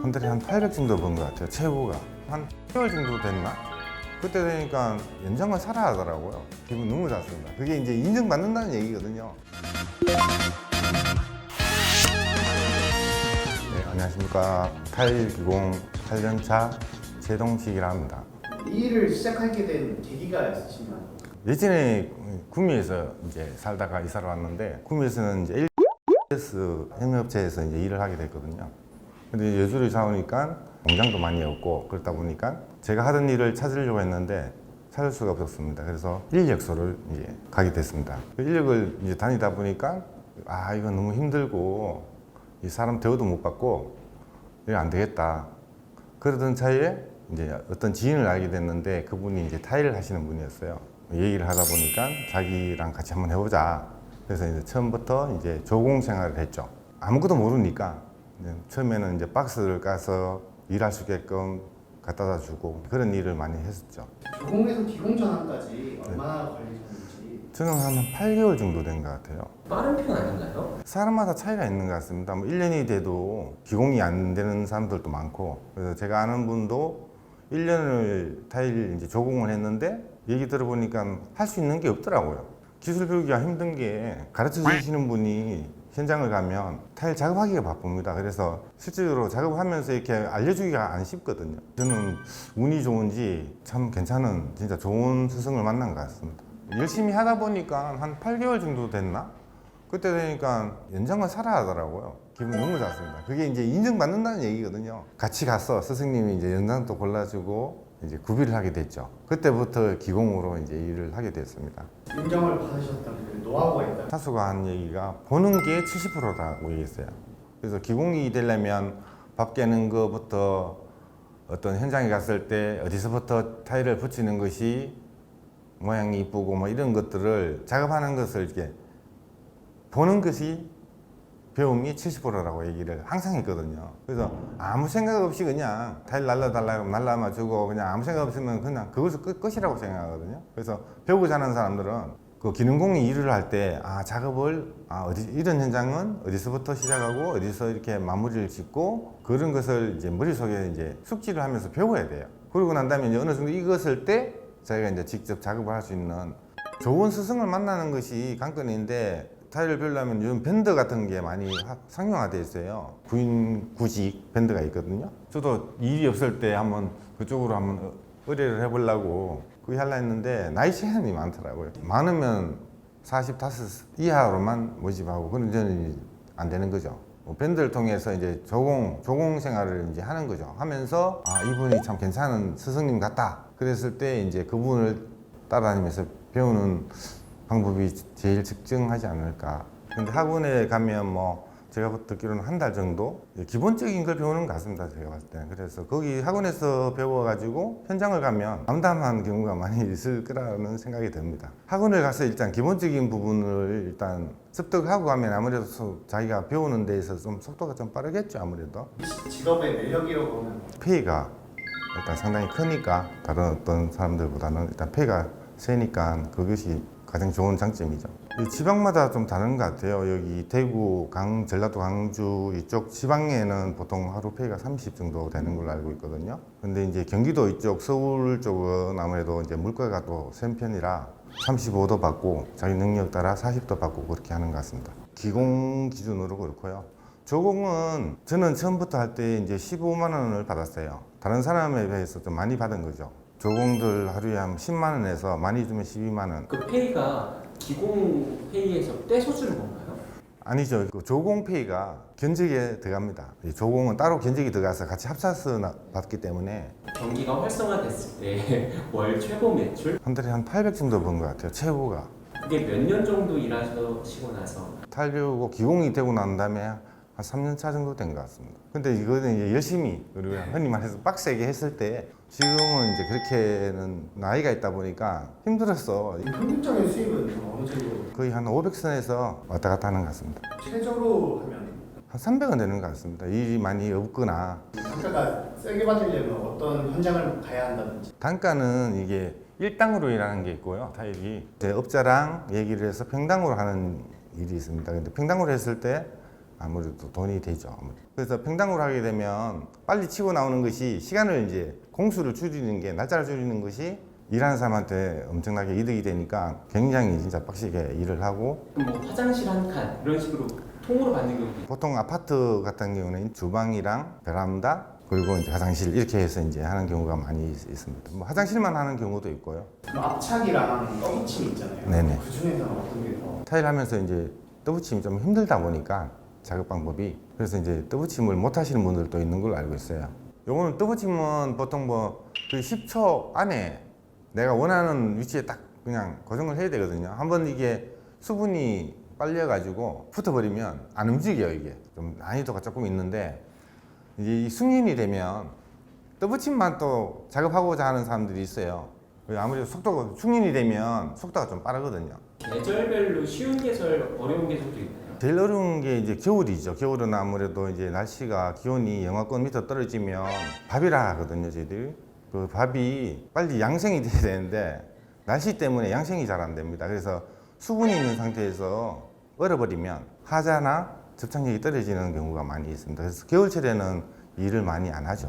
한 달에 한 800 정도 번 것 같아요. 최고가 한 10개월 정도 됐나? 그때 되니까 연장을 사라 하더라고요. 기분 너무 좋습니다. 그게 이제 인정받는다는 얘기거든요. 네, 안녕하십니까. 타일 기공 8년차 최동식이라 합니다. 이 일을 시작하게 된 계기가 있으신가요? 예전에 구미에서 이제 살다가 이사를 왔는데, 구미에서는 이제 LS 협력업체에서 이제 일을 하게 됐거든요. 근데 여주를 사오니까 공장도 많이 없고 그렇다 보니까 제가 하던 일을 찾으려고 했는데 찾을 수가 없었습니다. 그래서 인력소를 이제 가게 됐습니다. 그 인력을 이제 다니다 보니까 이건 너무 힘들고 이 사람 대우도 못 받고 이거 안 되겠다. 그러던 차에 이제 어떤 지인을 알게 됐는데 그분이 이제 타일을 하시는 분이었어요. 얘기를 하다 보니까 자기랑 같이 한번 해보자. 그래서 이제 처음부터 이제 조공 생활을 했죠. 아무것도 모르니까 처음에는 이제 박스를 까서 일할 수 있게끔 갖다다 주고 그런 일을 많이 했었죠. 조공에서 기공 전환까지 얼마나 걸리셨는지. 저는 한 8개월 정도 된 것 같아요. 빠른 편 아닌가요? 사람마다 차이가 있는 것 같습니다. 뭐 1년이 돼도 기공이 안 되는 사람들도 많고, 그래서 제가 아는 분도 1년을 타일 이제 조공을 했는데 얘기 들어보니까 할 수 있는 게 없더라고요. 기술 배우기가 힘든 게 가르쳐 주시는 분이 현장을 가면 타일 작업하기가 바쁩니다. 그래서 실제로 작업하면서 이렇게 알려주기가 안 쉽거든요. 저는 운이 좋은지 참 괜찮은 진짜 좋은 스승을 만난 것 같습니다. 열심히 하다 보니까 한 8개월 정도 됐나? 그때 되니까 연장을 사라 하더라고요. 기분 너무 좋습니다. 그게 이제 인정받는다는 얘기거든요. 같이 가서 스승님이 이제 연장도 골라주고 이제 구비를 하게 됐죠. 그때부터 기공으로 이제 일을 하게 됐습니다. 인정을 받으셨던 그 노하우가 있다. 타수가 한 얘기가 보는 게 70%라고 얘기했어요. 그래서 기공이 되려면 밥 깨는 것부터 어떤 현장에 갔을 때 어디서부터 타일을 붙이는 것이 모양이 이쁘고 뭐 이런 것들을 작업하는 것을 이렇게 보는 것이 배움이 70%라고 얘기를 항상 했거든요. 그래서 아무 생각 없이 그냥 타일 날라달라고 날라만 주고 그냥 아무 생각 없으면 그냥 그것을 끝이라고 생각하거든요. 그래서 배우고자 하는 사람들은 그 기능공이 일을 할 때 작업을 이런 현장은 어디서부터 시작하고 어디서 이렇게 마무리를 짓고 그런 것을 이제 머릿속에 이제 숙지를 하면서 배워야 돼요. 그러고 난 다음에 이제 어느 정도 익었을 때 자기가 이제 직접 작업을 할 수 있는 좋은 스승을 만나는 것이 관건인데, 타일을 배우려면 요즘 밴드 같은 게 많이 상용화되어 있어요. 구인 구직 밴드가 있거든요. 저도 일이 없을 때 한번 그쪽으로 한번 의뢰를 해보려고 그게 하려 했는데 나이 제한이 많더라고요. 많으면 45 이하로만 모집하고 그런 데는 안 되는 거죠. 밴드를 통해서 이제 조공 생활을 이제 하는 거죠. 하면서 이분이 참 괜찮은 스승님 같다. 그랬을 때 이제 그분을 따라다니면서 배우는 방법이 제일 적정하지 않을까. 근데 학원에 가면 뭐 제가 듣기로는 한 달 정도 기본적인 걸 배우는 것 같습니다. 제가 봤을 때는. 그래서 거기 학원에서 배워가지고 현장을 가면 암담한 경우가 많이 있을 거라는 생각이 듭니다. 학원을 가서 일단 기본적인 부분을 일단 습득하고 가면 아무래도 자기가 배우는 데에서 좀 속도가 좀 빠르겠죠. 아무래도 이 직업의 매력이라고 하면 페이가 일단 상당히 크니까 다른 어떤 사람들보다는 일단 페이가 세니까 그것이 가장 좋은 장점이죠. 지방마다 좀 다른 것 같아요. 여기 대구, 전라도, 강주 이쪽 지방에는 보통 하루 페이가 30 정도 되는 걸로 알고 있거든요. 근데 이제 경기도 이쪽, 서울 쪽은 아무래도 이제 물가가 또 센 편이라 35도 받고 자기 능력 따라 40도 받고 그렇게 하는 것 같습니다. 기공 기준으로 그렇고요. 조공은 저는 처음부터 할 때 이제 15만 원을 받았어요. 다른 사람에 비해서 좀 많이 받은 거죠. 조공들 하루에 한 10만 원에서 많이 주면 12만 원. 그 페이가 기공 페이에서 떼서 주는 건가요? 아니죠. 그 조공 페이가 견적에 들어갑니다. 이 조공은 따로 견적이 들어가서 같이 합쳐서 받기 때문에 경기가 활성화됐을 때 월 최고 매출? 한 달에 한 800 정도 번 것 같아요. 최고가. 그게 몇 년 정도 일하시고 나서 타일 배우고 기공이 되고 난 다음에 한 3년 차 정도 된 것 같습니다. 근데 이거는 이제 열심히 우리가 흔히 말해서 빡세게 했을 때 지금은 이제 그렇게는 나이가 있다 보니까 힘들었어. 평균적인 수입은 어느 정도? 거의 한 500선에서 왔다 갔다 하는 것 같습니다. 최저로 하면 한 300원 되는 것 같습니다. 일이 많이 없거나. 단가가 세게 받으려면 어떤 현장을 가야 한다든지. 단가는 이게 일당으로 일하는 게 있고요. 타일이 제 업자랑 얘기를 해서 평당으로 하는 일이 있습니다. 근데 평당으로 했을 때 아무래도 돈이 되죠. 그래서 평당으로 하게 되면 빨리 치고 나오는 것이 시간을 이제 공수를 줄이는 게 날짜를 줄이는 것이 일하는 사람한테 엄청나게 이득이 되니까 굉장히 진짜 빡시게 일을 하고 그럼 뭐 화장실 한 칸 이런 식으로 통으로 받는 경우도 있고 보통 아파트 같은 경우는 주방이랑 베란다 그리고 이제 화장실 이렇게 해서 이제 하는 경우가 많이 있습니다. 뭐 화장실만 하는 경우도 있고요. 그럼 압착이랑 떠붙임 있잖아요. 네네. 그 중에서는 어떤 게 더? 타일 하면서 이제 떠붙임이 좀 힘들다 보니까 작업 방법이 그래서 이제 떠붙임을 못 하시는 분들도 있는 걸로 알고 있어요. 요거는 떠붙임은 보통 뭐 그 10초 안에 내가 원하는 위치에 딱 그냥 고정을 해야 되거든요. 한번 이게 수분이 빨려가지고 붙어버리면 안 움직여요. 이게 좀 난이도가 조금 있는데 이제 이 숙련이 되면 떠붙임만 또 작업하고자 하는 사람들이 있어요. 아무래도 속도가 숙련이 되면 속도가 좀 빠르거든요. 계절별로 쉬운 계절, 어려운 계절도 있나요? 제일 어려운 게 이제 겨울이죠. 겨울은 아무래도 이제 날씨가 기온이 영하권 밑으로 떨어지면 밥이라 하거든요, 저희들. 그 밥이 빨리 양생이 돼야 되는데 날씨 때문에 양생이 잘 안 됩니다. 그래서 수분이 있는 상태에서 얼어버리면 하자나 접착력이 떨어지는 경우가 많이 있습니다. 그래서 겨울철에는 일을 많이 안 하죠.